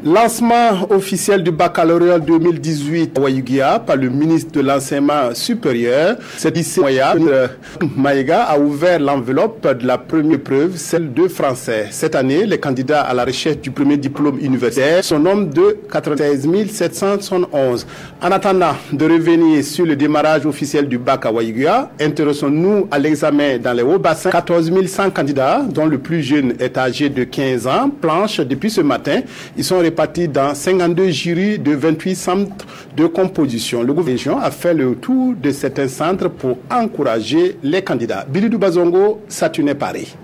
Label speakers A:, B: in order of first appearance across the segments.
A: Lancement officiel du baccalauréat 2018 à Wayugia par le ministre de l'Enseignement supérieur. Cet lycée Maïga a ouvert l'enveloppe de la première épreuve, celle de français. Cette année, les candidats à la recherche du premier diplôme universitaire sont au nombre de 96 771. En attendant de revenir sur le démarrage officiel du bac à Wayugia, intéressons-nous à l'examen dans les hauts-bassins. 14 100 candidats, dont le plus jeune est âgé de 15 ans, planchent depuis ce matin. Ils sont répartis dans 52 jurys de 28 centres de composition. Le gouvernement a fait le tour de certains centres pour encourager les candidats. Bilidou Bazongo, Saturne Paris.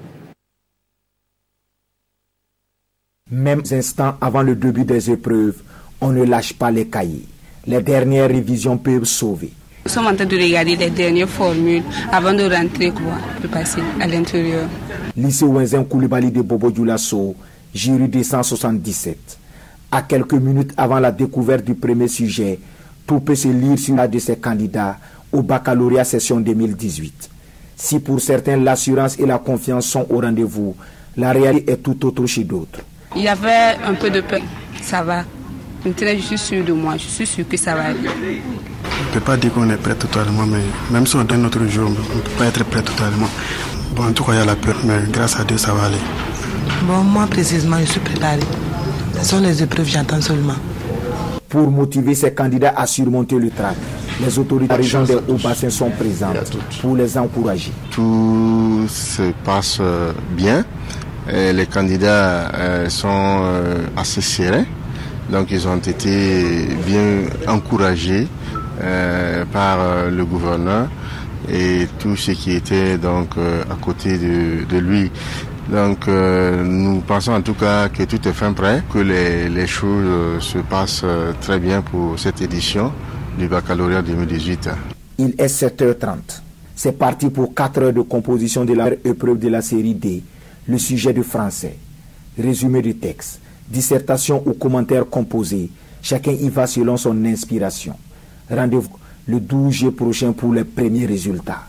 B: Même instants avant le début des épreuves, on ne lâche pas les cahiers. Les dernières révisions peuvent sauver.
C: Nous sommes en train de regarder les dernières formules avant de rentrer, pour passer à l'intérieur.
B: Lycée Wenzen Koulibaly de Bobo Dioulasso, jury 277. À quelques minutes avant la découverte du premier sujet, tout peut se lire sur la de ses candidats au baccalauréat session 2018. Si pour certains l'assurance et la confiance sont au rendez-vous, la réalité est tout autre chez d'autres.
C: Il y avait un peu de peur, ça va. Maintenant, je suis sûr de moi, je suis sûr que ça va aller.
D: On ne peut pas dire qu'on est prêt totalement, mais même si on donne notre jour, on ne peut pas être prêt totalement. Bon, en tout cas, il y a la peur, mais grâce à Dieu, ça va aller.
E: Bon, moi, précisément, je suis préparé. Ce sont les épreuves, j'attends seulement.
B: Pour motiver ces candidats à surmonter le trac, les autorités régionales des hauts-bassins sont présentes pour les encourager.
F: Tout se passe bien. Et les candidats sont assez sereins. Donc, ils ont été bien encouragés par le gouverneur et tout ce qui était donc à côté de lui. Donc nous pensons en tout cas que tout est fin prêt, que les choses se passent très bien pour cette édition du baccalauréat 2018.
B: Il est 7h30. C'est parti pour 4 heures de composition de la épreuve de la série D, le sujet de français. Résumé du texte, dissertation ou commentaire composé. Chacun y va selon son inspiration. Rendez-vous le 12 juillet prochain pour les premiers résultats.